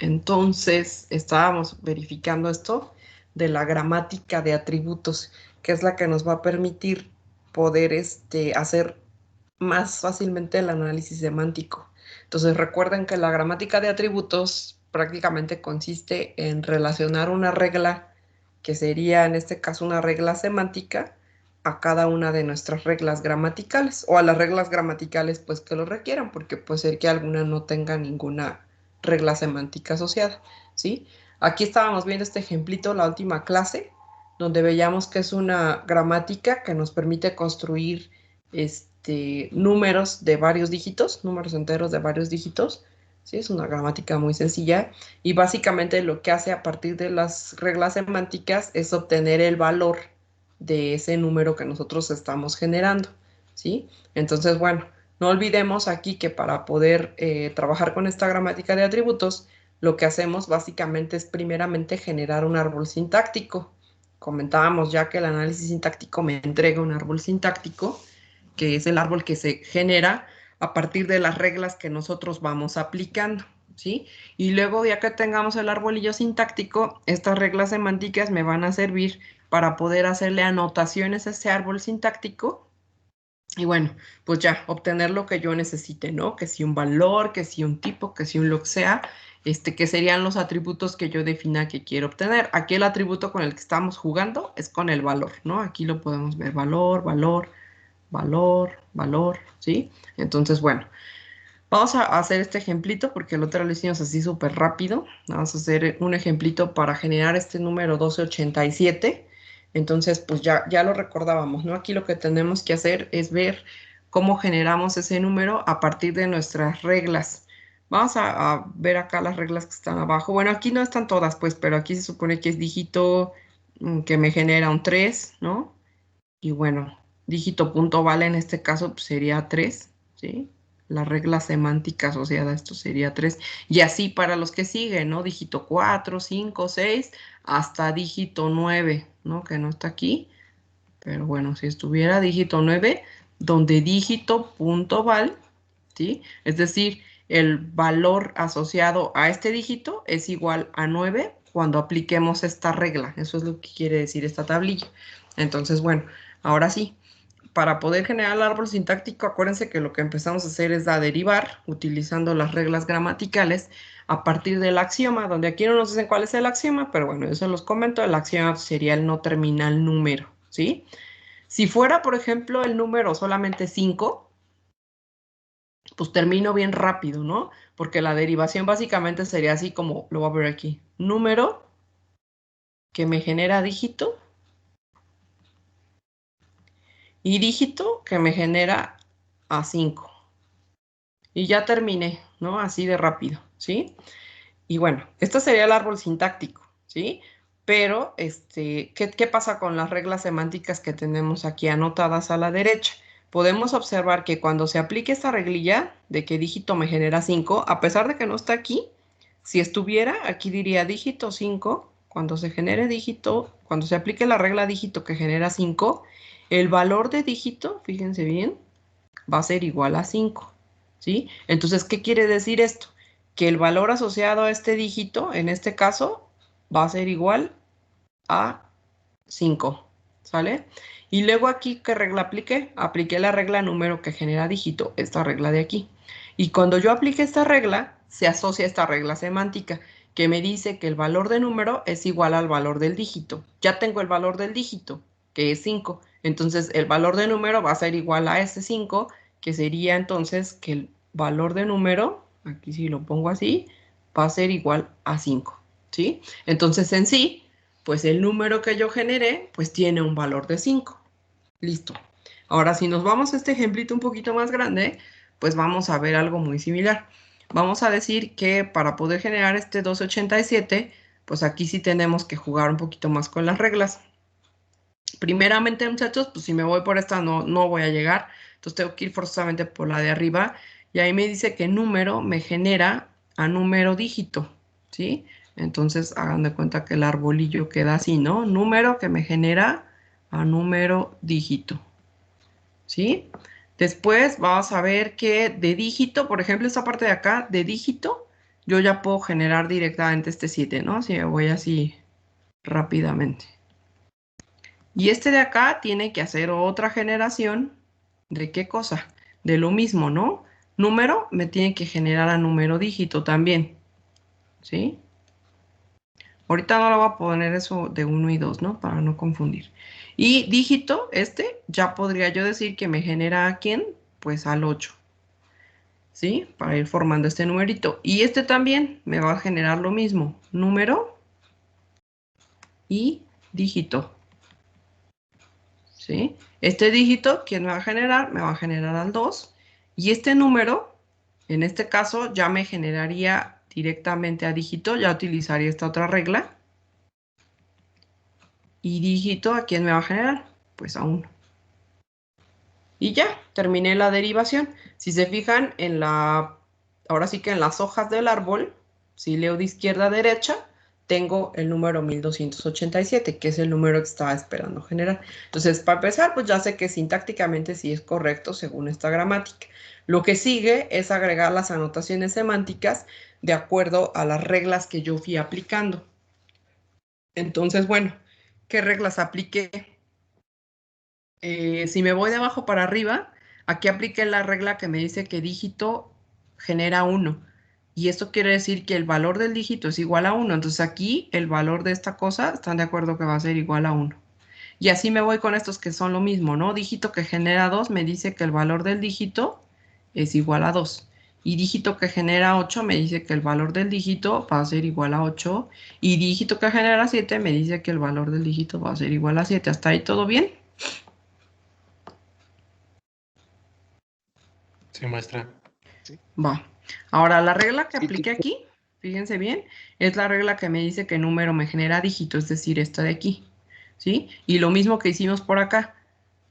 Entonces, estábamos verificando esto de la gramática de atributos, que es la que nos va a permitir poder hacer más fácilmente el análisis semántico. Entonces, recuerden que la gramática de atributos prácticamente consiste en relacionar una regla, que sería en este caso una regla semántica, a cada una de nuestras reglas gramaticales, o a las reglas gramaticales pues que lo requieran, porque puede ser que alguna no tenga ninguna regla semántica asociada, ¿sí? Aquí estábamos viendo este ejemplito la última clase, donde veíamos que es una gramática que nos permite construir números de varios dígitos, números enteros de varios dígitos, ¿sí? Es una gramática muy sencilla y básicamente lo que hace a partir de las reglas semánticas es obtener el valor de ese número que nosotros estamos generando, ¿sí? Entonces, bueno, no olvidemos aquí que para poder trabajar con esta gramática de atributos, lo que hacemos básicamente es primeramente generar un árbol sintáctico. Comentábamos ya que el análisis sintáctico me entrega un árbol sintáctico, que es el árbol que se genera a partir de las reglas que nosotros vamos aplicando, ¿sí? Y luego, ya que tengamos el arbolillo sintáctico, estas reglas semánticas me van a servir para poder hacerle anotaciones a ese árbol sintáctico y bueno, pues ya, obtener lo que yo necesite, ¿no? Que si un valor, que si un tipo, que si un lo que sea, que serían los atributos que yo defina que quiero obtener. Aquí el atributo con el que estamos jugando es con el valor, ¿no? Aquí lo podemos ver, valor, valor, valor, valor, ¿sí? Entonces, bueno, vamos a hacer este ejemplito porque el otro lo hicimos así súper rápido. Vamos a hacer un ejemplito para generar este número 1287. Entonces, pues ya lo recordábamos, ¿no? Aquí lo que tenemos que hacer es ver cómo generamos ese número a partir de nuestras reglas. Vamos a ver acá las reglas que están abajo. Bueno, aquí no están todas, pues, pero aquí se supone que es dígito que me genera un 3, ¿no? Y bueno, dígito punto vale en este caso pues, sería 3, ¿sí? La regla semántica asociada a esto sería 3. Y así para los que siguen, ¿no? Dígito 4, 5, 6, hasta dígito 9, ¿no? Que no está aquí. Pero bueno, si estuviera dígito 9, donde dígito punto val, ¿sí? Es decir, el valor asociado a este dígito es igual a 9 cuando apliquemos esta regla. Eso es lo que quiere decir esta tablilla. Entonces, bueno, ahora sí, para poder generar el árbol sintáctico, acuérdense que lo que empezamos a hacer es a derivar utilizando las reglas gramaticales a partir del axioma, donde aquí no nos dicen cuál es el axioma, pero bueno, eso los comento. El axioma sería el no terminal número, ¿sí? Si fuera, por ejemplo, el número solamente 5, pues termino bien rápido, ¿no? Porque la derivación básicamente sería así como, lo voy a ver aquí, número que me genera dígito y dígito que me genera a 5. Y ya terminé, ¿no? Así de rápido, ¿sí? Y bueno, esto sería el árbol sintáctico, ¿sí? Pero, ¿qué pasa con las reglas semánticas que tenemos aquí anotadas a la derecha? Podemos observar que cuando se aplique esta reglilla de que dígito me genera 5, a pesar de que no está aquí, si estuviera, aquí diría dígito 5, cuando se genere dígito, cuando se aplique la regla dígito que genera 5, el valor de dígito, fíjense bien, va a ser igual a 5, ¿sí? Entonces, ¿qué quiere decir esto? Que el valor asociado a este dígito, en este caso, va a ser igual a 5, ¿sale? Y luego aquí, ¿qué regla apliqué? Apliqué la regla número que genera dígito, esta regla de aquí. Y cuando yo aplique esta regla, se asocia esta regla semántica, que me dice que el valor de número es igual al valor del dígito. Ya tengo el valor del dígito, que es 5. Entonces, el valor de número va a ser igual a ese 5, que sería entonces que el valor de número, aquí si lo pongo así, va a ser igual a 5, ¿sí? Entonces, en sí, pues el número que yo generé, pues tiene un valor de 5. Listo. Ahora, si nos vamos a este ejemplito un poquito más grande, pues vamos a ver algo muy similar. Vamos a decir que para poder generar este 287, pues aquí sí tenemos que jugar un poquito más con las reglas. Primeramente, muchachos, pues si me voy por esta no voy a llegar. Entonces tengo que ir forzosamente por la de arriba. Y ahí me dice que número me genera a número dígito, ¿sí? Entonces hagan de cuenta que el arbolillo queda así, ¿no? Número que me genera a número dígito, ¿sí? Después vamos a ver que de dígito, por ejemplo, esta parte de acá, de dígito, yo ya puedo generar directamente este 7, ¿no? Si me voy así rápidamente. Y este de acá tiene que hacer otra generación. ¿De qué cosa? De lo mismo, ¿no? Número me tiene que generar a número dígito también, ¿sí? Ahorita no lo voy a poner eso de 1 y 2, ¿no? Para no confundir. Y dígito, ya podría yo decir que me genera a quién, pues al 8, ¿sí? Para ir formando este numerito. Y este también me va a generar lo mismo, número y dígito, ¿sí? Este dígito, ¿quién me va a generar? Me va a generar al 2. Y este número, en este caso, ya me generaría directamente a dígito, ya utilizaría esta otra regla. Y dígito, ¿a quién me va a generar? Pues a 1. Y ya, terminé la derivación. Si se fijan ahora sí que en las hojas del árbol, si leo de izquierda a derecha, tengo el número 1287, que es el número que estaba esperando generar. Entonces, para empezar, pues ya sé que sintácticamente sí es correcto según esta gramática. Lo que sigue es agregar las anotaciones semánticas de acuerdo a las reglas que yo fui aplicando. Entonces, bueno, ¿qué reglas apliqué? Si me voy de abajo para arriba, aquí apliqué la regla que me dice que dígito genera 1. Y esto quiere decir que el valor del dígito es igual a 1. Entonces aquí el valor de esta cosa, están de acuerdo que va a ser igual a 1. Y así me voy con estos que son lo mismo, ¿no? Dígito que genera 2 me dice que el valor del dígito es igual a 2. Y dígito que genera 8 me dice que el valor del dígito va a ser igual a 8. Y dígito que genera 7 me dice que el valor del dígito va a ser igual a 7. ¿Hasta ahí todo bien? Sí, maestra. Sí. Va. Ahora, la regla que Sí, apliqué aquí, fíjense bien, es la regla que me dice que número me genera dígito, es decir, esta de aquí, ¿sí? Y lo mismo que hicimos por acá.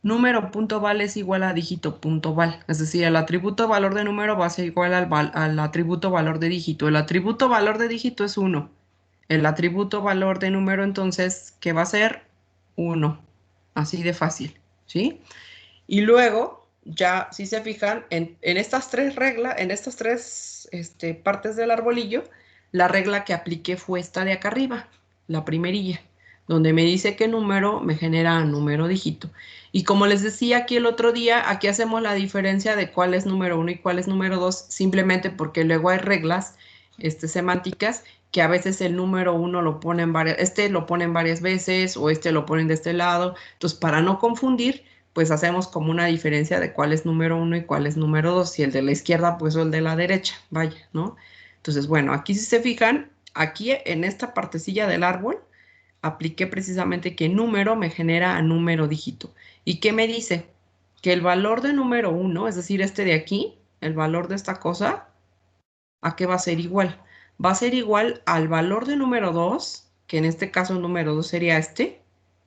Número punto val es igual a dígito punto val. Es decir, el atributo valor de número va a ser igual al atributo valor de dígito. El atributo valor de dígito es 1. El atributo valor de número, entonces, ¿qué va a ser? 1. Así de fácil, ¿sí? Y luego, ya si se fijan, en estas tres reglas, en estas tres partes del arbolillo, la regla que apliqué fue esta de acá arriba, la primerilla, donde me dice qué número me genera número dígito. Y como les decía aquí el otro día, aquí hacemos la diferencia de cuál es número 1 y cuál es número 2, simplemente porque luego hay reglas semánticas que a veces el número 1 lo ponen lo ponen varias veces o lo ponen de este lado. Entonces, para no confundir, pues hacemos como una diferencia de cuál es número 1 y cuál es número 2, si el de la izquierda pues o el de la derecha, vaya, ¿no? Entonces, bueno, aquí si se fijan, aquí en esta partecilla del árbol, apliqué precisamente que número me genera a número dígito. ¿Y qué me dice? Que el valor de número 1, es decir, este de aquí, el valor de esta cosa, ¿a qué va a ser igual? Va a ser igual al valor de número 2, que en este caso el número 2 sería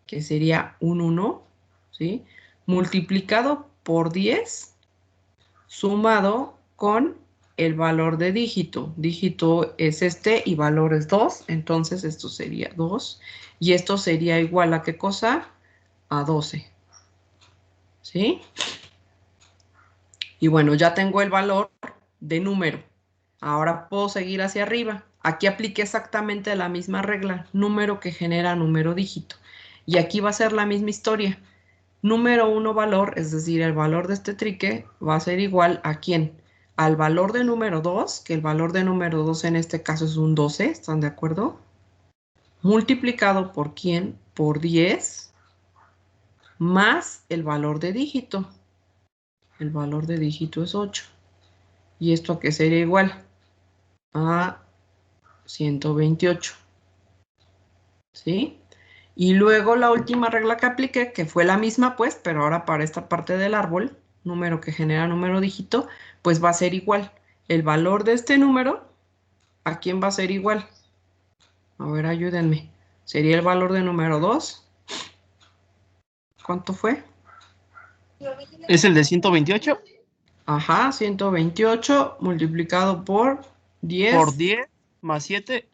que sería un 1, ¿sí? Multiplicado por 10, sumado con el valor de dígito. Dígito es y valor es 2, entonces esto sería 2. Y esto sería igual a ¿qué cosa? A 12, ¿sí? Y bueno, ya tengo el valor de número. Ahora puedo seguir hacia arriba. Aquí apliqué exactamente la misma regla, número que genera número dígito. Y aquí va a ser la misma historia. Número 1 valor, es decir, el valor de este trique va a ser igual a ¿quién? Al valor de número 2, que el valor de número 2 en este caso es un 12, ¿están de acuerdo? Multiplicado por ¿quién? Por 10 más el valor de dígito. El valor de dígito es 8. ¿Y esto a qué sería igual? A 128. ¿Sí? Y luego la última regla que apliqué, que fue la misma, pues, pero ahora para esta parte del árbol, número que genera número dígito, pues va a ser igual. El valor de este número, ¿a quién va a ser igual? A ver, ayúdenme. ¿Sería el valor de número 2? ¿Cuánto fue? ¿Es el de 128? Ajá, 128 multiplicado por Por 10 10 más 7.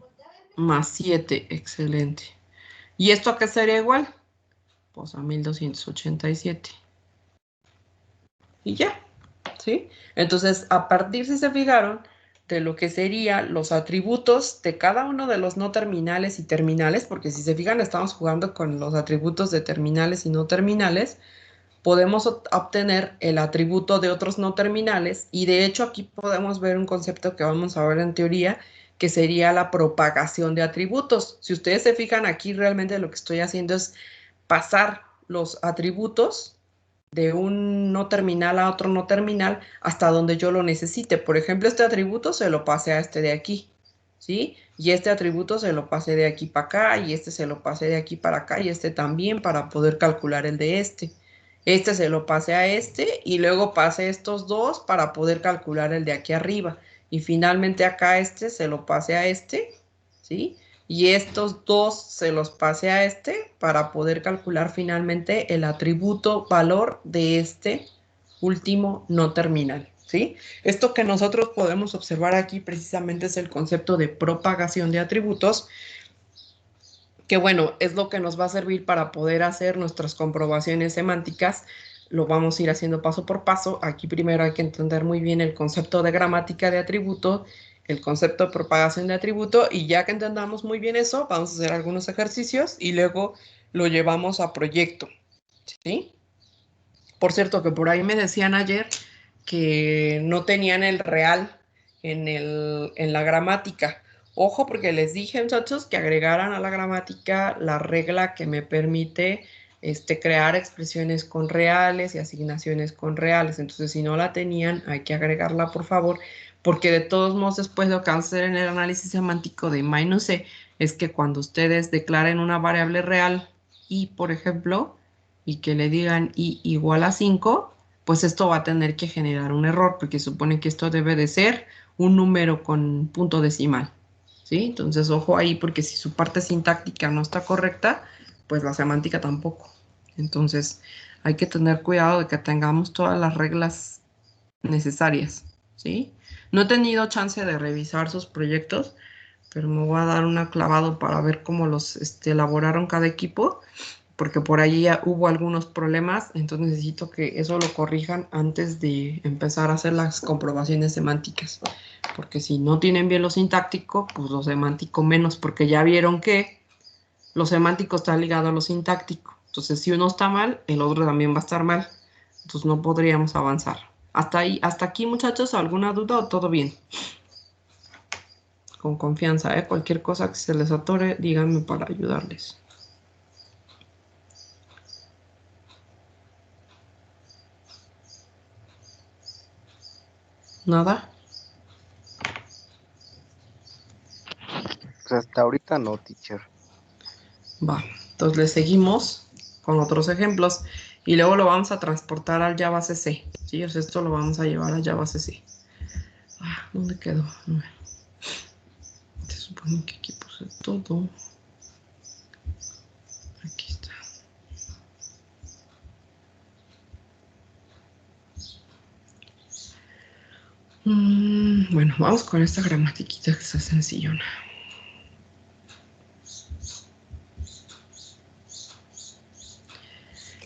más 7. Excelente. ¿Y esto a qué sería igual? Pues a 1287. Y ya, ¿sí? Entonces, a partir, si se fijaron, de lo que serían los atributos de cada uno de los no terminales y terminales, porque si se fijan estamos jugando con los atributos de terminales y no terminales, podemos obtener el atributo de otros no terminales y de hecho aquí podemos ver un concepto que vamos a ver en teoría, que sería la propagación de atributos. Si ustedes se fijan aquí, realmente lo que estoy haciendo es pasar los atributos de un no terminal a otro no terminal hasta donde yo lo necesite. Por ejemplo, este atributo se lo pase a este de aquí, ¿sí? Y este atributo se lo pase de aquí para acá, y este se lo pase de aquí para acá, y este también para poder calcular el de este. Este se lo pase a este, y luego pase estos dos para poder calcular el de aquí arriba. Y finalmente acá este se lo pase a este, ¿sí? Y estos dos se los pase a este para poder calcular finalmente el atributo valor de este último no terminal, ¿sí? Esto que nosotros podemos observar aquí precisamente es el concepto de propagación de atributos, que bueno, es lo que nos va a servir para poder hacer nuestras comprobaciones semánticas. Lo vamos a ir haciendo paso por paso. Aquí primero hay que entender muy bien el concepto de gramática de atributo, el concepto de propagación de atributo, y ya que entendamos muy bien eso, vamos a hacer algunos ejercicios y luego lo llevamos a proyecto, ¿sí? Por cierto, que por ahí me decían ayer que no tenían el real en la gramática. Ojo, porque les dije, muchachos, que agregaran a la gramática la regla que me permite crear expresiones con reales y asignaciones con reales. Entonces, si no la tenían, hay que agregarla, por favor, porque de todos modos, después lo que vamos a hacer en el análisis semántico de -C es que cuando ustedes declaren una variable real y, por ejemplo, y que le digan i igual a 5, pues esto va a tener que generar un error, porque supone que esto debe de ser un número con punto decimal, ¿sí? Entonces, ojo ahí, porque si su parte sintáctica no está correcta, pues la semántica tampoco. Entonces, hay que tener cuidado de que tengamos todas las reglas necesarias, ¿sí? No he tenido chance de revisar sus proyectos, pero me voy a dar una clavado para ver cómo los elaboraron cada equipo, porque por ahí ya hubo algunos problemas, entonces necesito que eso lo corrijan antes de empezar a hacer las comprobaciones semánticas, porque si no tienen bien lo sintáctico, pues lo semántico menos, porque ya vieron que lo semántico está ligado a lo sintáctico, entonces si uno está mal, el otro también va a estar mal, entonces no podríamos avanzar. Hasta ahí, hasta aquí, muchachos, ¿alguna duda o todo bien? Con confianza, ¿eh? Cualquier cosa que se les atore, díganme para ayudarles. ¿Nada? Pues hasta ahorita no, teacher. Va, entonces le seguimos con otros ejemplos y luego lo vamos a transportar al Java CC, ¿sí? O sea, esto lo vamos a llevar a Java CC. ¿Dónde quedó? Se supone que aquí puse todo. Aquí está. Bueno, vamos con esta gramatiquita que está sencillona.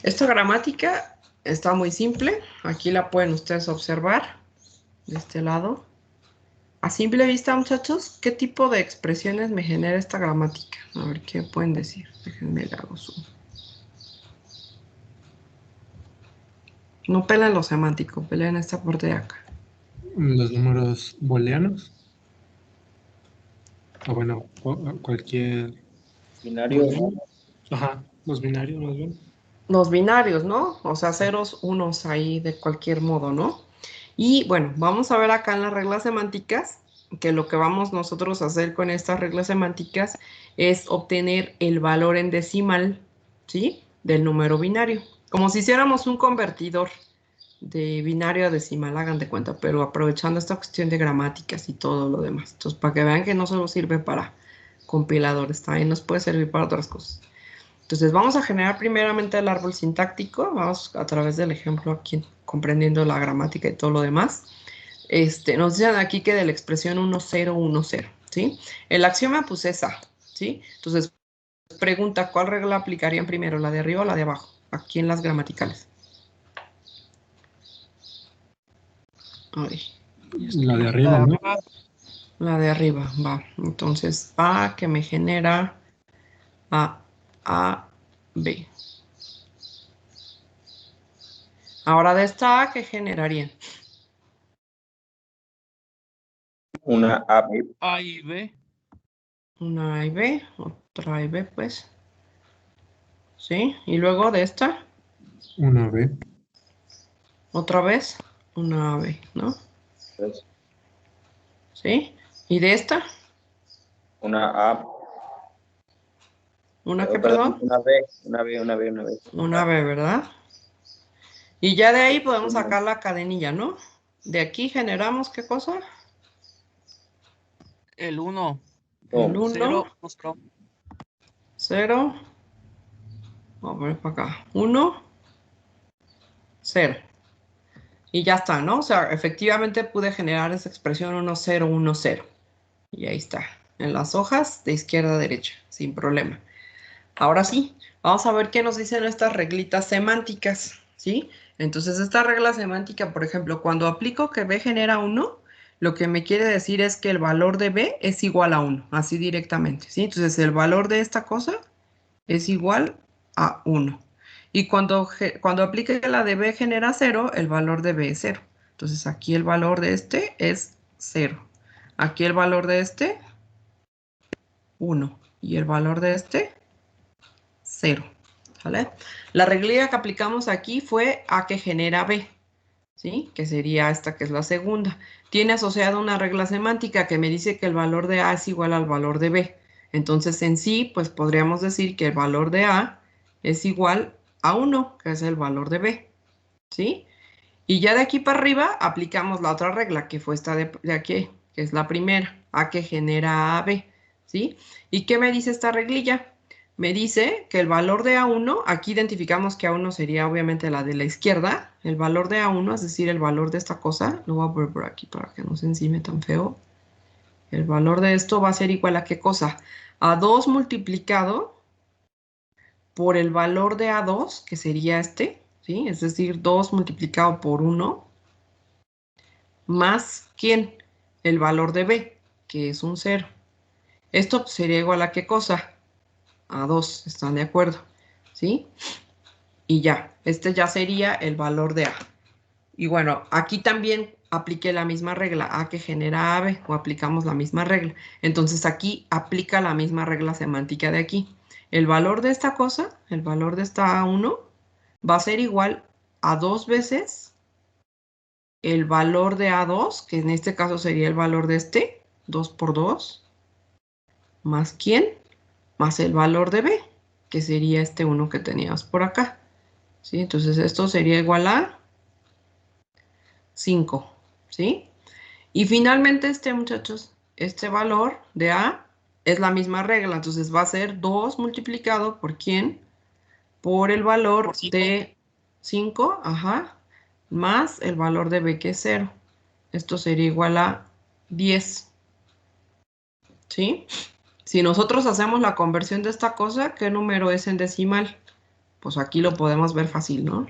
Esta gramática está muy simple. Aquí la pueden ustedes observar de este lado. A simple vista, muchachos, ¿qué tipo de expresiones me genera esta gramática? A ver, ¿qué pueden decir? Déjenme le hago zoom. No peleen lo semántico, peleen esta parte de acá. Los números booleanos. O bueno, cualquier Binario. booleano. Ajá, los binarios más bien. Los binarios, ¿no? O sea, ceros, unos ahí de cualquier modo, ¿no? Y bueno, vamos a ver acá en las reglas semánticas que lo que vamos nosotros a hacer con estas reglas semánticas es obtener el valor en decimal, ¿sí? Del número binario. Como si hiciéramos un convertidor de binario a decimal, hagan de cuenta, pero aprovechando esta cuestión de gramáticas y todo lo demás. Entonces, para que vean que no solo sirve para compiladores, también nos puede servir para otras cosas. Entonces, vamos a generar primeramente el árbol sintáctico. Vamos a través del ejemplo aquí, comprendiendo la gramática y todo lo demás. Nos dicen aquí que de la expresión 1, 0, 1, 0, ¿sí? El axioma, pues es A, ¿sí? Entonces, pregunta, ¿cuál regla aplicarían primero, la de arriba o la de abajo? Aquí en las gramaticales. Ay, La de arriba, ¿no? La de arriba, va. Entonces, A que me genera A, B. Ahora de esta A, ¿qué generaría? Una AB. A y B. Una A y B, otra A y B, pues. ¿Sí? Y luego de esta, Una B. otra vez, una B, ¿no? Pues, ¿Sí? Y de esta, una A. ¿una qué, Perdón, perdón? una B. Una B, una B, una B. Una B, ¿verdad? Y ya de ahí podemos Una- sacar la cadenilla, ¿no? De aquí generamos, ¿qué cosa? El 1. El no, 1, 0. 0, vamos a ver para acá, 1, 0. Y ya está, ¿no? O sea, efectivamente pude generar esa expresión 1, 0, 1, 0. Y ahí está, en las hojas de izquierda a derecha, sin problema. Ahora sí, vamos a ver qué nos dicen estas reglitas semánticas, ¿sí? Entonces, esta regla semántica, por ejemplo, cuando aplico que B genera 1, lo que me quiere decir es que el valor de B es igual a 1, así directamente, ¿sí? Entonces, el valor de esta cosa es igual a 1. Y cuando aplique la de B genera 0, el valor de B es 0. Entonces, aquí el valor de este es 0. Aquí el valor de este, 1. Y el valor de este, 0. ¿Vale? La reglilla que aplicamos aquí fue A que genera B, ¿sí? Que sería esta que es la segunda. Tiene asociada una regla semántica que me dice que el valor de A es igual al valor de B. Entonces, en sí, pues podríamos decir que el valor de A es igual a 1, que es el valor de B, ¿sí? Y ya de aquí para arriba aplicamos la otra regla, que fue esta de aquí, que es la primera, A que genera AB, ¿sí? ¿Y qué me dice esta reglilla? Me dice que el valor de A1, aquí identificamos que A1 sería obviamente la de la izquierda, el valor de A1, es decir, el valor de esta cosa, lo voy a poner por aquí para que no se encime tan feo. El valor de esto va a ser igual a ¿qué cosa? A 2 multiplicado por el valor de A2, que sería este, ¿sí? Es decir, 2 multiplicado por 1, más ¿quién? El valor de B, que es un 0. Esto sería igual a ¿qué cosa? A 2, ¿están de acuerdo? ¿Sí? Y ya, este ya sería el valor de A. Y bueno, aquí también apliqué la misma regla, A que genera AB, o aplicamos la misma regla. Entonces aquí aplica la misma regla semántica de aquí. El valor de esta cosa, el valor de esta A1, va a ser igual a 2 veces el valor de A2, que en este caso sería el valor de este, 2 por 2, más ¿quién? Más el valor de B, que sería este 1 que teníamos por acá. ¿Sí? Entonces esto sería igual a 5, ¿sí? Y finalmente muchachos, este valor de A es la misma regla, entonces va a ser 2 multiplicado por ¿quién? Por el valor Por 5. de 5, ajá, más el valor de B que es 0. Esto sería igual a 10, ¿sí? Si nosotros hacemos la conversión de esta cosa, ¿qué número es en decimal? Pues aquí lo podemos ver fácil, ¿no?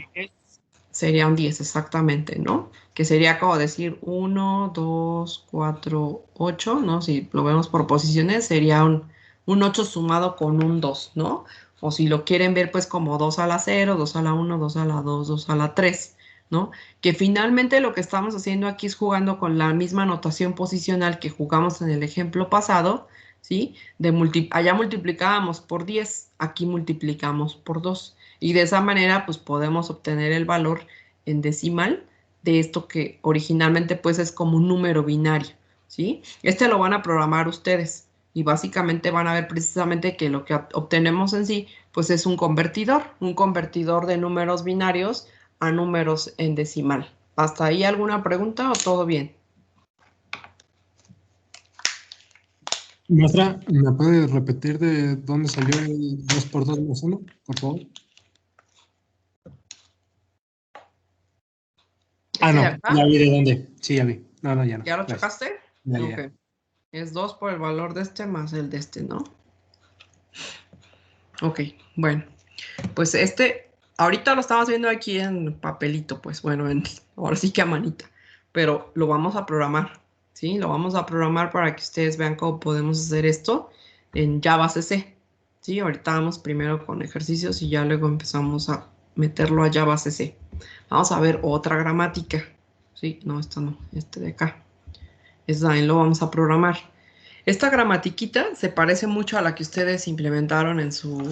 Sería un 10 exactamente, ¿no? Que sería como decir 1, 2, 4, 8, ¿no? Si lo vemos por posiciones, sería un 8 sumado con un 2, ¿no? O si lo quieren ver pues como 2 a la 0, 2 a la 1, 2 a la 2, 2 a la 3, ¿no? Que finalmente lo que estamos haciendo aquí es jugando con la misma notación posicional que jugamos en el ejemplo pasado, ¿sí? Allá multiplicábamos por 10, aquí multiplicamos por 2. Y de esa manera pues podemos obtener el valor en decimal de esto que originalmente pues es como un número binario, ¿sí? Este lo van a programar ustedes y básicamente van a ver precisamente que lo que obtenemos en sí pues es un convertidor de números binarios a números en decimal. ¿Hasta ahí alguna pregunta o todo bien? Maestra, ¿me puede repetir de dónde salió el 2 por 2 más 1, por favor? Ah, ¿Este de no, acá? ya vi de dónde. Sí, ya vi. No, no, ya no. ¿Ya lo Gracias. checaste? Ya, Ok. ya. Es 2 por el valor de este más el de este, ¿no? Ok, bueno. Pues ahorita lo estamos viendo aquí en papelito, pues bueno, ahora sí que a manita, pero lo vamos a programar, ¿sí? Lo vamos a programar para que ustedes vean cómo podemos hacer esto en Java CC, ¿sí? Ahorita vamos primero con ejercicios y ya luego empezamos a meterlo a Java CC. Vamos a ver otra gramática, ¿sí? No, esta no, este de acá. Esta también lo vamos a programar. Esta gramatiquita se parece mucho a la que ustedes implementaron en su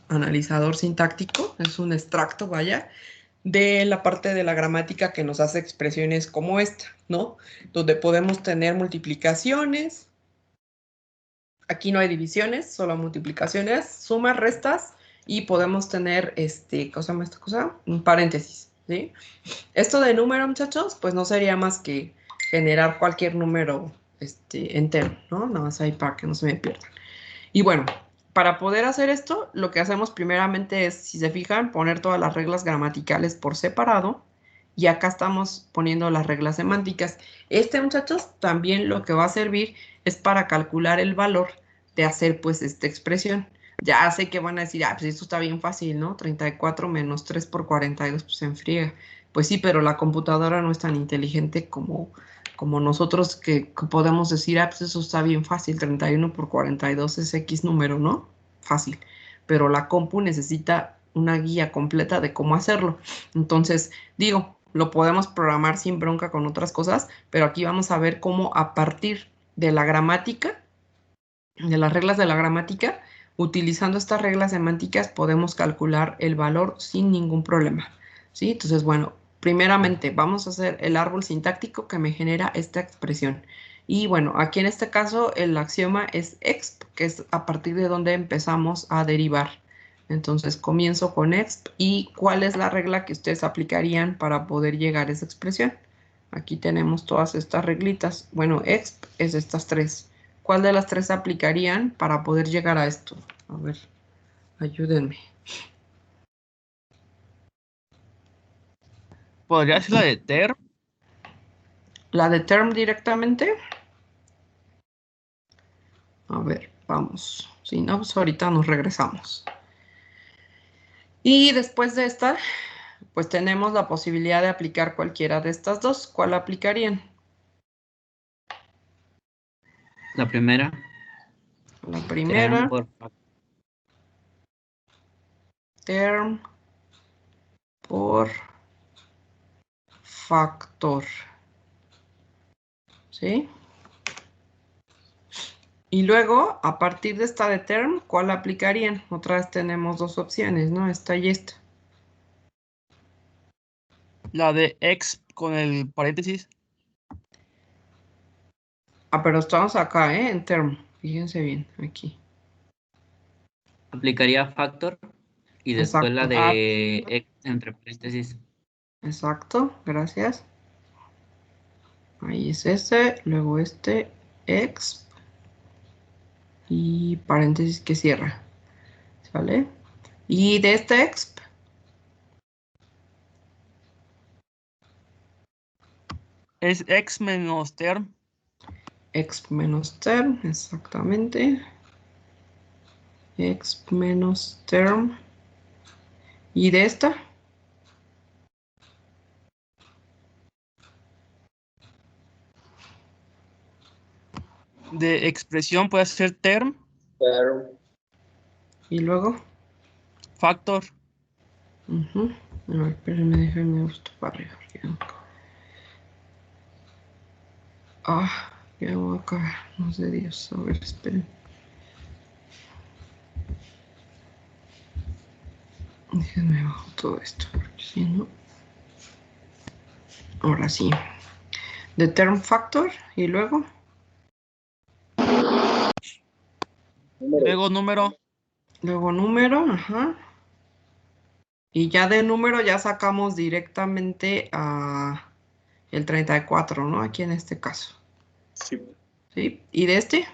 analizador sintáctico. Es un extracto, vaya, de la parte de la gramática que nos hace expresiones como esta, ¿no? Donde podemos tener multiplicaciones. Aquí no hay divisiones, solo multiplicaciones, sumas, restas y podemos tener, ¿cómo se llama esta cosa? Un paréntesis, ¿sí? Esto de número, muchachos, pues no sería más que generar cualquier número, entero, ¿no? Nada más ahí para que no se me pierdan. Y bueno, para poder hacer esto, lo que hacemos primeramente es, si se fijan, poner todas las reglas gramaticales por separado. Y acá estamos poniendo las reglas semánticas. Muchachos, también lo que va a servir es para calcular el valor de hacer, pues, esta expresión. Ya sé que van a decir, pues esto está bien fácil, ¿no? 34 menos 3 por 42, pues se enfriega. Pues sí, pero la computadora no es tan inteligente como nosotros que podemos decir, pues eso está bien fácil, 31 por 42 es X número, ¿no? Fácil. Pero la compu necesita una guía completa de cómo hacerlo. Entonces, digo, lo podemos programar sin bronca con otras cosas, pero aquí vamos a ver cómo a partir de la gramática, de las reglas de la gramática, utilizando estas reglas semánticas podemos calcular el valor sin ningún problema, ¿sí? Entonces, bueno, primeramente vamos a hacer el árbol sintáctico que me genera esta expresión. Y bueno, aquí en este caso el axioma es exp, que es a partir de donde empezamos a derivar. Entonces comienzo con exp y ¿cuál es la regla que ustedes aplicarían para poder llegar a esa expresión? Aquí tenemos todas estas reglitas. Bueno, exp es estas tres. ¿Cuál de las tres aplicarían para poder llegar a esto? A ver, ayúdenme. ¿Podría ser la de term? ¿La de term directamente? A ver, vamos. Si no, pues ahorita nos regresamos. Y después de esta, pues tenemos la posibilidad de aplicar cualquiera de estas dos. ¿Cuál aplicarían? La primera. La Term primera, por term por factor. ¿Sí? Y luego, a partir de esta de term, ¿cuál aplicarían? Otra vez tenemos dos opciones, ¿no? Esta y esta. La de exp con el paréntesis. Pero estamos acá, ¿eh? En term. Fíjense bien, aquí. aplicaría factor y después la Exacto. de entre paréntesis. Exacto, gracias. Ahí es ese, luego exp y paréntesis que cierra. ¿Sale? Y de este exp, Es ex menos term. exp menos term, exactamente. Exp menos term. Y de esta, De expresión puede ser term, Term. y luego. factor. A ver, espérenme, déjenme esto para arriba. Ya voy a acabar. No sé Dios. A ver, esperen. Déjenme bajo todo esto, porque si no. Ahora sí. The term factor y luego. Luego número. Luego número, ajá. Y ya de número ya sacamos directamente a el 34, ¿no? Aquí en este caso. Sí. ¿Sí? ¿Y de este?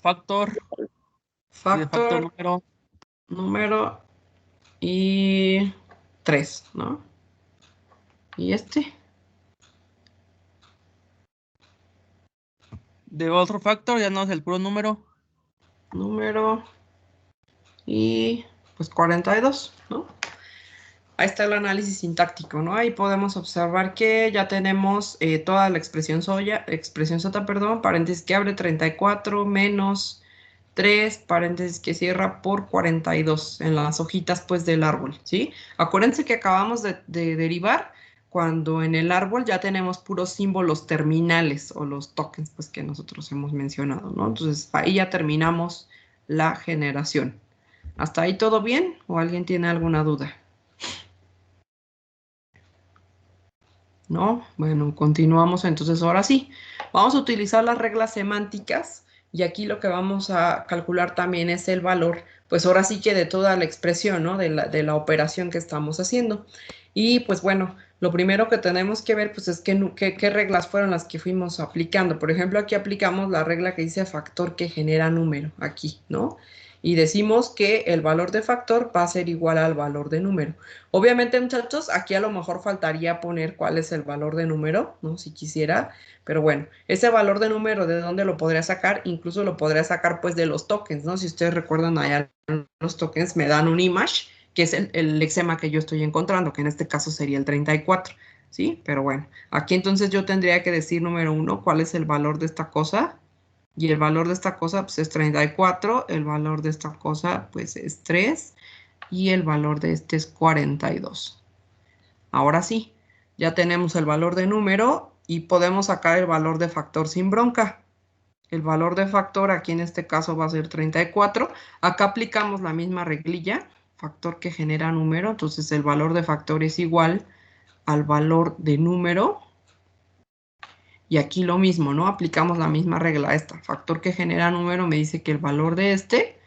Factor. Y de factor Factor, número y 3, ¿no? ¿Y este? De otro factor ya no es el puro número. Número y pues 42, ¿no? ahí está el análisis sintáctico, ¿no? Ahí podemos observar que ya tenemos toda la expresión sota, perdón, paréntesis que abre 34 menos 3, paréntesis que cierra por 42 en las hojitas pues del árbol, ¿sí? Acuérdense que acabamos de derivar cuando en el árbol ya tenemos puros símbolos terminales o los tokens pues que nosotros hemos mencionado, ¿no? Entonces ahí ya terminamos la generación. ¿Hasta ahí todo bien? ¿O alguien tiene alguna duda? ¿No? Bueno, continuamos entonces ahora sí. Vamos a utilizar las reglas semánticas y aquí lo que vamos a calcular también es el valor, pues ahora sí que de toda la expresión, ¿no? De la operación que estamos haciendo. Y pues bueno, lo primero que tenemos que ver pues es qué reglas fueron las que fuimos aplicando. Por ejemplo, aquí aplicamos la regla que dice factor que genera número, aquí, ¿no? Y decimos que el valor de factor va a ser igual al valor de número. Obviamente, muchachos, aquí a lo mejor faltaría poner cuál es el valor de número, ¿no? Si quisiera, pero bueno, ese valor de número, ¿de dónde lo podría sacar? Incluso lo podría sacar, pues, de los tokens, ¿no? Si ustedes recuerdan, allá los tokens me dan un image, que es el lexema que yo estoy encontrando, que en este caso sería el 34, ¿sí? Pero bueno, aquí entonces yo tendría que decir, número 1, ¿cuál es el valor de esta cosa? Y el valor de esta cosa, pues, es 34, el valor de esta cosa, pues, es 3, y el valor de este es 42. Ahora sí, ya tenemos el valor de número y podemos sacar el valor de factor sin bronca. El valor de factor aquí en este caso va a ser 34. Acá aplicamos la misma reglilla, factor que genera número, entonces el valor de factor es igual al valor de número. Y aquí lo mismo, ¿no? Aplicamos la misma regla esta. Factor que genera número me dice que el valor de este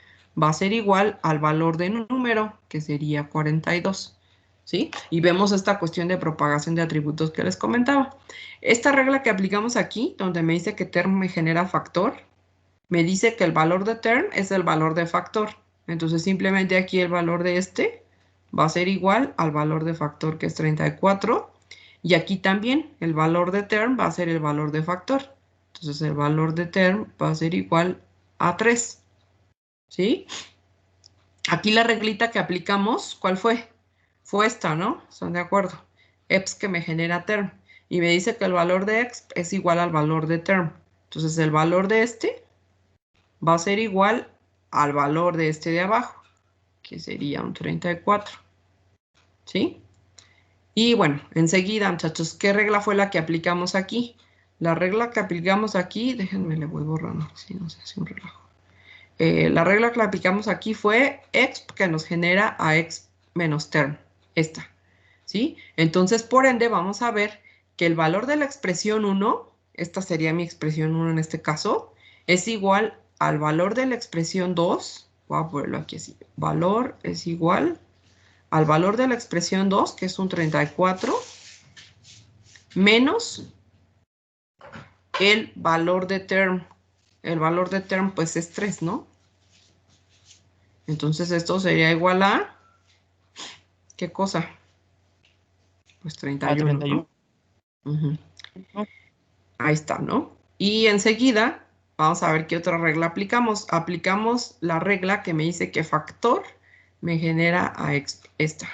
va a ser igual al valor de número, que sería 42, ¿sí? Y vemos esta cuestión de propagación de atributos que les comentaba. Esta regla que aplicamos aquí, donde me dice que term me genera factor, me dice que el valor de term es el valor de factor. Entonces simplemente aquí el valor de este va a ser igual al valor de factor, que es 34. Y aquí también el valor de term va a ser el valor de factor. Entonces el valor de term va a ser igual a 3. ¿Sí? Aquí la reglita que aplicamos, ¿cuál fue? Fue esta, ¿no? ¿Están de acuerdo? Exp que me genera term. Y me dice que el valor de exp es igual al valor de term. Entonces el valor de este va a ser igual al valor de este de abajo, que sería un 34. ¿Sí? Y bueno, enseguida, muchachos, ¿qué regla fue la que aplicamos aquí? La regla que aplicamos aquí, déjenme le voy borrando, si no se hace un relajo. La regla que aplicamos aquí fue exp que nos genera a exp menos term, esta, ¿sí? Entonces, por ende, vamos a ver que el valor de la expresión 1, esta sería mi expresión 1 en este caso, es igual al valor de la expresión 2, voy a ponerlo aquí así, valor es igual al valor de la expresión 2, que es un 34, menos el valor de term. El valor de term, pues, es 3, ¿no? Entonces, esto sería igual a... ¿Qué cosa? Pues 31, 31. ¿no? Ahí está, ¿no? Y enseguida, vamos a ver qué otra regla aplicamos. Aplicamos la regla que me dice que factor me genera a esta.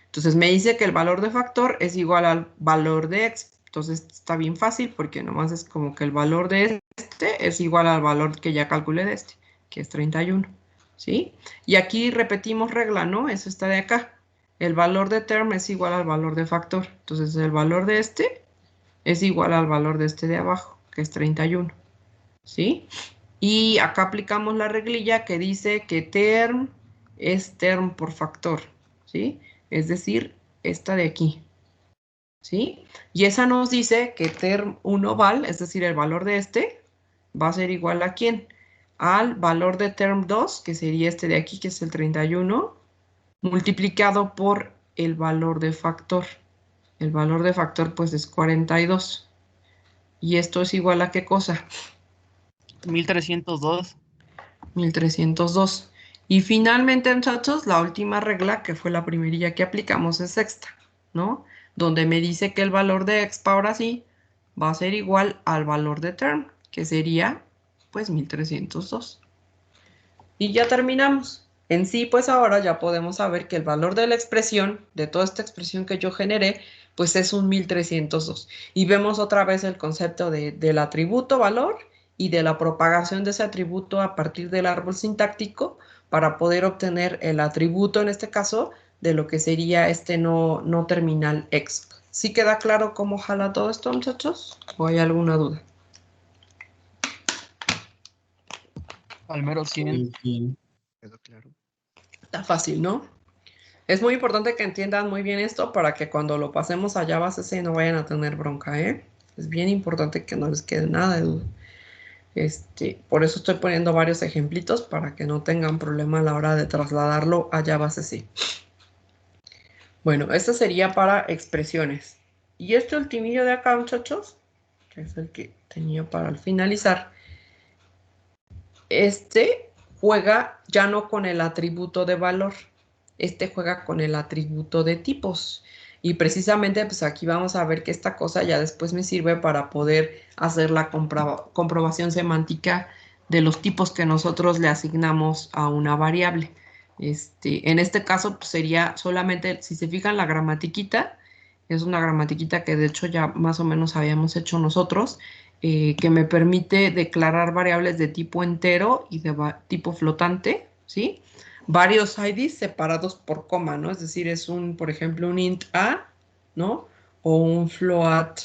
Entonces me dice que el valor de factor es igual al valor de exp. Entonces está bien fácil porque nomás es como que el valor de este es igual al valor que ya calculé de este, que es 31. ¿Sí? Y aquí repetimos regla, ¿no? Eso está de acá. El valor de term es igual al valor de factor. Entonces el valor de este es igual al valor de este de abajo, que es 31. ¿Sí? Y acá aplicamos la reglilla que dice que term es term por factor. ¿Sí? Es decir, esta de aquí, ¿sí? Y esa nos dice que term 1 val, es decir, el valor de este, va a ser igual a ¿quién? Al valor de term 2, que sería este de aquí, que es el 31, multiplicado por el valor de factor. El valor de factor, pues, es 42. ¿Y esto es igual a qué cosa? 1302. 1302. Y finalmente, muchachos, la última regla, que fue la primerilla que aplicamos, es esta, ¿no? Donde me dice que el valor de exp ahora sí va a ser igual al valor de term, que sería, pues, 1302. Y ya terminamos. En sí, pues ahora ya podemos saber que el valor de la expresión, de toda esta expresión que yo generé, pues es un 1302. Y vemos otra vez el concepto del atributo valor y de la propagación de ese atributo a partir del árbol sintáctico para poder obtener el atributo, en este caso, de lo que sería este no terminal exp. ¿Sí queda claro cómo jala todo esto, muchachos? ¿O hay alguna duda? Al mero 100. Sí. Quedó claro. Está fácil, ¿no? Es muy importante que entiendan muy bien esto para que cuando lo pasemos a Java CC no vayan a tener bronca, ¿eh? Es bien importante que no les quede nada de duda. Por eso estoy poniendo varios ejemplitos para que no tengan problema a la hora de trasladarlo a Java CC. Bueno, este sería para expresiones. Y este ultimillo de acá, muchachos, que es el que tenía para finalizar, este juega ya no con el atributo de valor, este juega con el atributo de tipos. Y precisamente pues aquí vamos a ver que esta cosa ya después me sirve para poder hacer la comprobación semántica de los tipos que nosotros le asignamos a una variable. En este caso pues, sería solamente, si se fijan la gramatiquita, es una gramatiquita que de hecho ya más o menos habíamos hecho nosotros, que me permite declarar variables de tipo entero y de tipo flotante, ¿sí? Varios IDs separados por coma, ¿no? Es decir, es por ejemplo, un int a, ¿no? O un float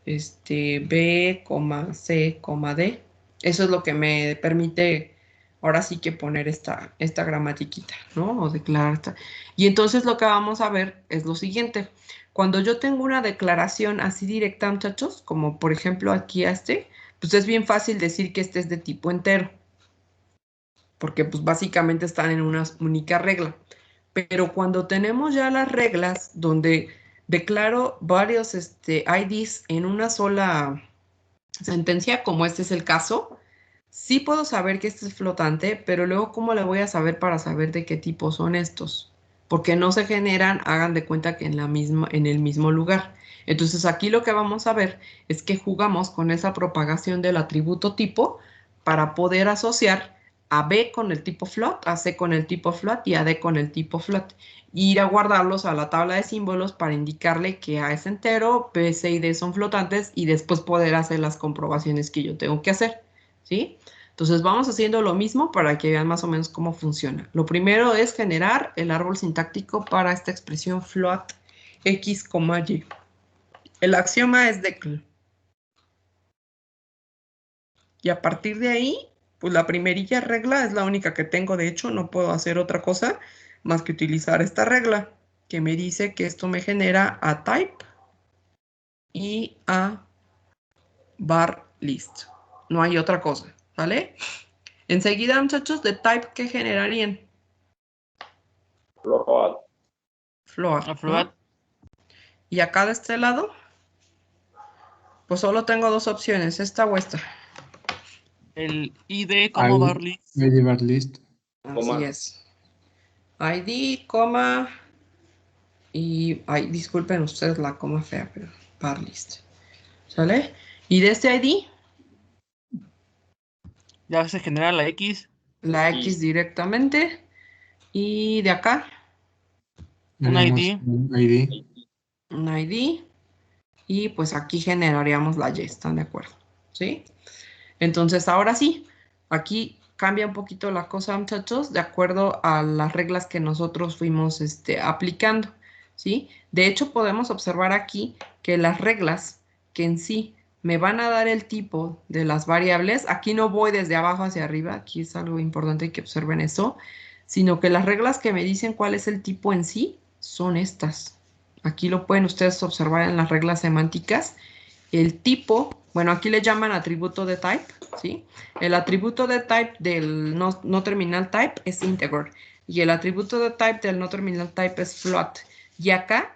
b, c, d. Eso es lo que me permite ahora sí que poner esta gramatiquita, ¿no? O declarar esta. Y entonces lo que vamos a ver es lo siguiente. Cuando yo tengo una declaración así directa, muchachos, como por ejemplo aquí a pues es bien fácil decir que este es de tipo entero, porque pues básicamente están en una única regla. Pero cuando tenemos ya las reglas donde declaro varios IDs en una sola sentencia, como este es el caso, sí puedo saber que este es flotante, pero luego ¿cómo le voy a saber para saber de qué tipo son estos? Porque no se generan, hagan de cuenta que en el mismo lugar. Entonces aquí lo que vamos a ver es que jugamos con esa propagación del atributo tipo para poder asociar a B con el tipo float, a C con el tipo float y a D con el tipo float. Y ir a guardarlos a la tabla de símbolos para indicarle que A es entero, B, C y D son flotantes y después poder hacer las comprobaciones que yo tengo que hacer, ¿sí? Entonces vamos haciendo lo mismo para que vean más o menos cómo funciona. Lo primero es generar el árbol sintáctico para esta expresión float x, y. El axioma es decl. Y a partir de ahí, pues la primerilla regla es la única que tengo. De hecho, no puedo hacer otra cosa más que utilizar esta regla que me dice que esto me genera a type y a bar list. No hay otra cosa, ¿vale? Enseguida, muchachos, de type, ¿qué generarían? Float. Float, A float. ¿no? Y acá de este lado, pues solo tengo dos opciones, esta o esta. El ID como bar list. ID bar list. Así es. ID, coma, y, ay, disculpen ustedes la coma fea, pero bar list. ¿Sale? Y de este ID, Ya se genera la X. la X directamente. Y de acá, Un ID. Un ID. un ID. Y pues aquí generaríamos la Y, ¿están de acuerdo? ¿Sí? Entonces, ahora sí, aquí cambia un poquito la cosa, muchachos, de acuerdo a las reglas que nosotros fuimos aplicando, ¿sí? De hecho, podemos observar aquí que las reglas que en sí me van a dar el tipo de las variables, aquí no voy desde abajo hacia arriba, aquí es algo importante que observen eso, sino que las reglas que me dicen cuál es el tipo en sí son estas. Aquí lo pueden ustedes observar en las reglas semánticas. El tipo, bueno, aquí le llaman atributo de type, ¿sí? El atributo de type del no terminal type es integer. Y el atributo de type del no terminal type es float. Y acá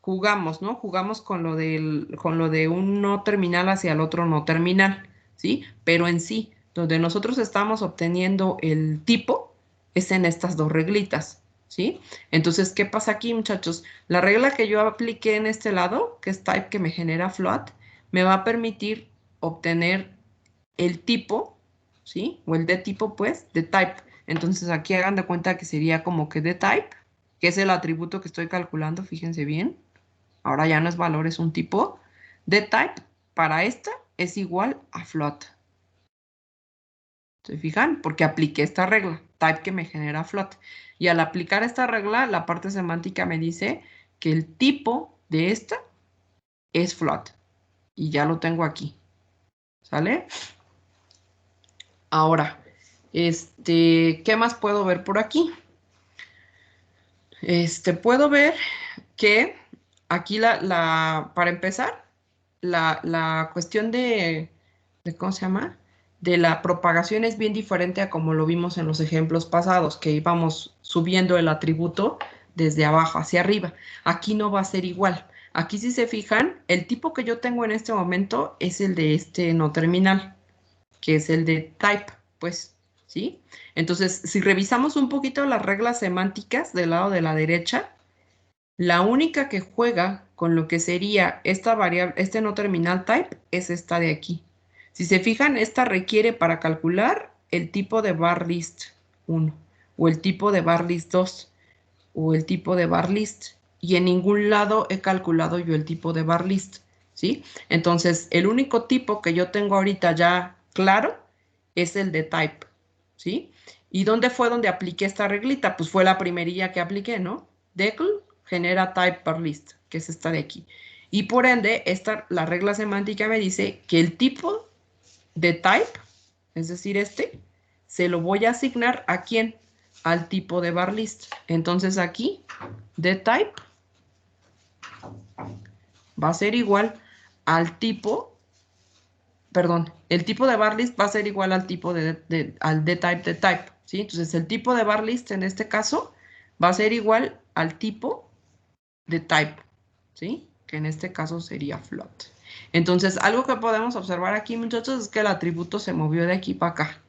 jugamos, ¿no? Jugamos con lo de un no terminal hacia el otro no terminal, ¿sí? Pero en sí, donde nosotros estamos obteniendo el tipo es en estas dos reglitas, ¿sí? Entonces, ¿qué pasa aquí, muchachos? La regla que yo apliqué en este lado, que es type que me genera float, me va a permitir obtener el tipo, ¿sí? O el de tipo, pues, de type, Entonces aquí hagan de cuenta que sería como que dtype, que es el atributo que estoy calculando, fíjense bien. Ahora ya no es valor, es un tipo. Dtype para esta es igual a float. ¿Se fijan? Porque apliqué esta regla, type que me genera float. Y al aplicar esta regla, la parte semántica me dice que el tipo de esta es float. Y ya lo tengo aquí. ¿Sale? Ahora, ¿qué más puedo ver por aquí? Puedo ver que aquí para empezar, la cuestión ¿cómo se llama? De la propagación es bien diferente a como lo vimos en los ejemplos pasados, que íbamos subiendo el atributo desde abajo hacia arriba. Aquí no va a ser igual. Aquí, si se fijan, el tipo que yo tengo en este momento es el de este no terminal, que es el de type, pues, ¿sí? Entonces, si revisamos un poquito las reglas semánticas del lado de la derecha, la única que juega con lo que sería esta variable, este no terminal type, es esta de aquí. Si se fijan, esta requiere para calcular el tipo de bar list 1, o el tipo de bar list 2, o el tipo de bar list. Y en ningún lado he calculado yo el tipo de bar list, ¿sí? Entonces, el único tipo que yo tengo ahorita ya claro es el de type, ¿sí? ¿Y dónde fue donde apliqué esta reglita? Pues fue la primerilla que apliqué, ¿no? Decl genera type bar list, que es esta de aquí. Y por ende, la regla semántica me dice que el tipo de type, es decir, se lo voy a asignar ¿a quién? Al tipo de bar list. Entonces aquí, de type va a ser igual al tipo, perdón, el tipo de bar list va a ser igual al tipo al de type, ¿sí? Entonces el tipo de bar list en este caso va a ser igual al tipo de type, ¿sí? Que en este caso sería float. Entonces, algo que podemos observar aquí, muchachos, es que el atributo se movió de aquí para acá.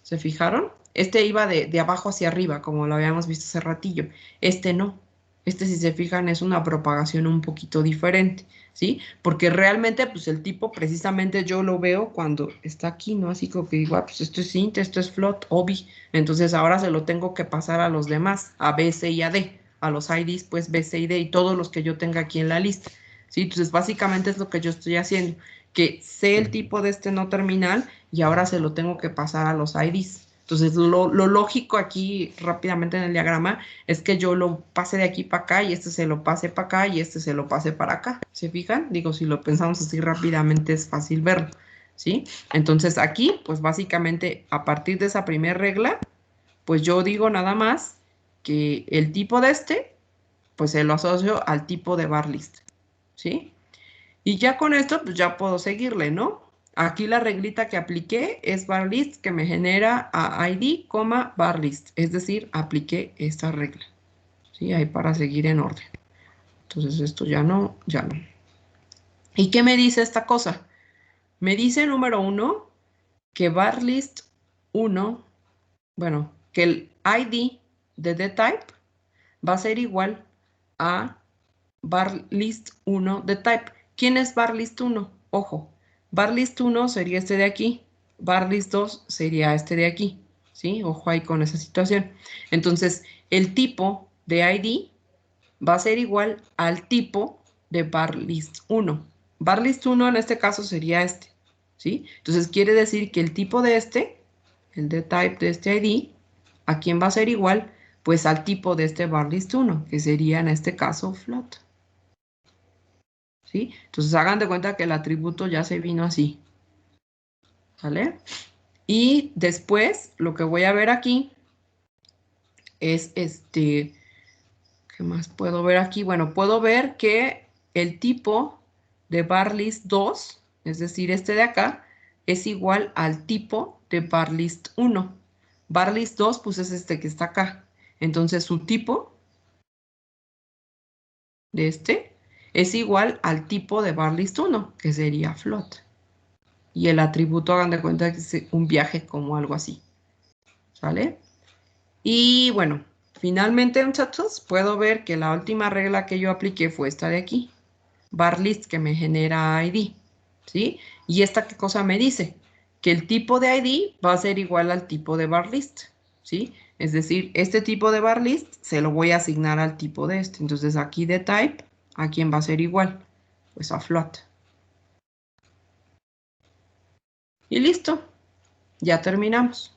¿Se fijaron? Este iba de abajo hacia arriba, como lo habíamos visto hace ratillo. Este no. Este, si se fijan, es una propagación un poquito diferente, ¿sí? Porque realmente, pues el tipo, precisamente yo lo veo cuando está aquí, ¿no? Así como que digo, pues esto es int, esto es float, obi. Entonces ahora se lo tengo que pasar a los demás, a B, C y a D. A los IDs, pues B, C y D y todos los que yo tenga aquí en la lista, ¿sí? Entonces, básicamente es lo que yo estoy haciendo, que sé el tipo de este no terminal y ahora se lo tengo que pasar a los IDs. Entonces, lo lógico aquí rápidamente en el diagrama es que yo lo pase de aquí para acá y este se lo pase para acá y este se lo pase para acá. ¿Se fijan? Digo, si lo pensamos así rápidamente es fácil verlo, ¿sí? Entonces, aquí, pues básicamente a partir de esa primera regla, pues yo digo nada más que el tipo de pues se lo asocio al tipo de bar list, ¿sí? Y ya con esto, pues ya puedo seguirle, ¿no? Aquí la reglita que apliqué es bar list que me genera a ID, bar list. Es decir, apliqué esta regla. ¿Sí? Ahí para seguir en orden. Entonces esto ya no. ¿Y qué me dice esta cosa? Me dice, número 1, que bar list 1, bueno, que el ID de type va a ser igual a bar list 1 de type. ¿Quién es bar list 1? Ojo, bar list 1 sería este de aquí, bar list 2 sería este de aquí, ¿sí? Ojo ahí con esa situación. Entonces, el tipo de ID va a ser igual al tipo de bar list 1. Bar list 1 en este caso sería este, ¿sí? Entonces, quiere decir que el tipo de el de type de este ID, ¿a quién va a ser igual? Pues al tipo de este bar list 1, que sería en este caso float. ¿Sí? Entonces hagan de cuenta que el atributo ya se vino así. ¿Vale? Y después lo que voy a ver aquí es ¿qué más puedo ver aquí? Bueno, puedo ver que el tipo de bar list 2, es decir, este de acá, es igual al tipo de bar list 1. Bar list 2, pues es este que está acá. Entonces su tipo de es igual al tipo de bar list 1, que sería float. Y el atributo, hagan de cuenta que es un viaje como algo así. ¿Sale? Y bueno, finalmente, muchachos, puedo ver que la última regla que yo apliqué fue esta de aquí. Bar list que me genera ID. ¿Sí? Y esta qué cosa me dice? que el tipo de ID va a ser igual al tipo de bar list, ¿sí? Es decir, este tipo de bar list se lo voy a asignar al tipo de este. Entonces aquí de type, ¿a quién va a ser igual? Pues a float. Y listo, ya terminamos.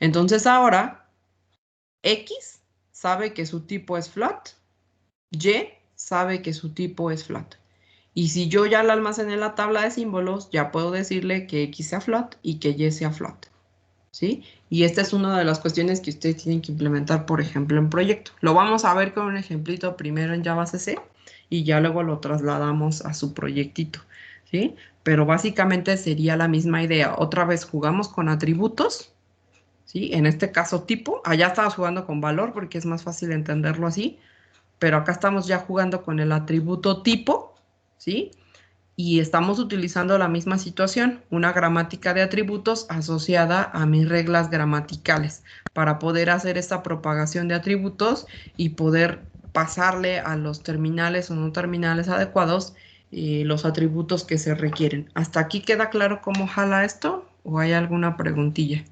Entonces ahora, X sabe que su tipo es float, Y sabe que su tipo es float. Y si yo ya lo almacené en la tabla de símbolos, ya puedo decirle que X sea float y que Y sea float, ¿sí? Y esta es una de las cuestiones que ustedes tienen que implementar, por ejemplo, en proyecto. Lo vamos a ver con un ejemplito primero en JavaCC y ya luego lo trasladamos a su proyectito, ¿sí? Pero básicamente sería la misma idea. Otra vez jugamos con atributos, ¿sí? En este caso tipo. Allá estabas jugando con valor porque es más fácil entenderlo así. Pero acá estamos ya jugando con el atributo tipo, ¿sí? Y estamos utilizando la misma situación, una gramática de atributos asociada a mis reglas gramaticales para poder hacer esta propagación de atributos y poder pasarle a los terminales o no terminales adecuados los atributos que se requieren. ¿Hasta aquí queda claro cómo jala esto o hay alguna preguntilla?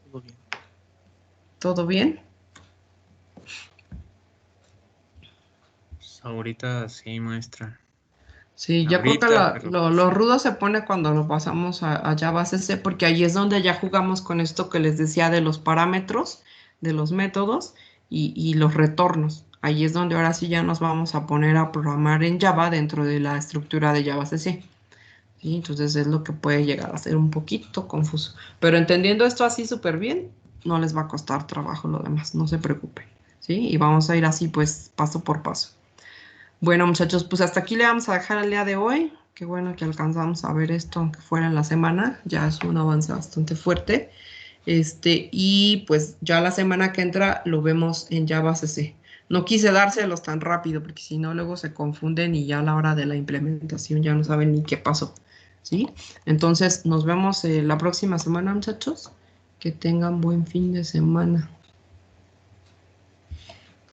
Todo bien. ¿Todo bien? Pues ahorita sí, maestra. Sí, yo creo que Ahorita, pero lo rudo se pone cuando lo pasamos a JavaCC, porque ahí es donde ya jugamos con esto que les decía de los parámetros, de los métodos y los retornos. Ahí es donde ahora sí ya nos vamos a poner a programar en Java dentro de la estructura de JavaCC. ¿Sí? Entonces es lo que puede llegar a ser un poquito confuso. Pero entendiendo esto así súper bien, no les va a costar trabajo lo demás, no se preocupen. ¿Sí? Y vamos a ir así pues paso por paso. Bueno, muchachos, pues hasta aquí le vamos a dejar el día de hoy. Qué bueno que alcanzamos a ver esto, aunque fuera en la semana. Ya es un avance bastante fuerte. Y pues ya la semana que entra lo vemos en JavaCC. No quise dárselos tan rápido, porque si no, luego se confunden y ya a la hora de la implementación ya no saben ni qué pasó. ¿Sí? Entonces, nos vemos la próxima semana, muchachos. Que tengan buen fin de semana.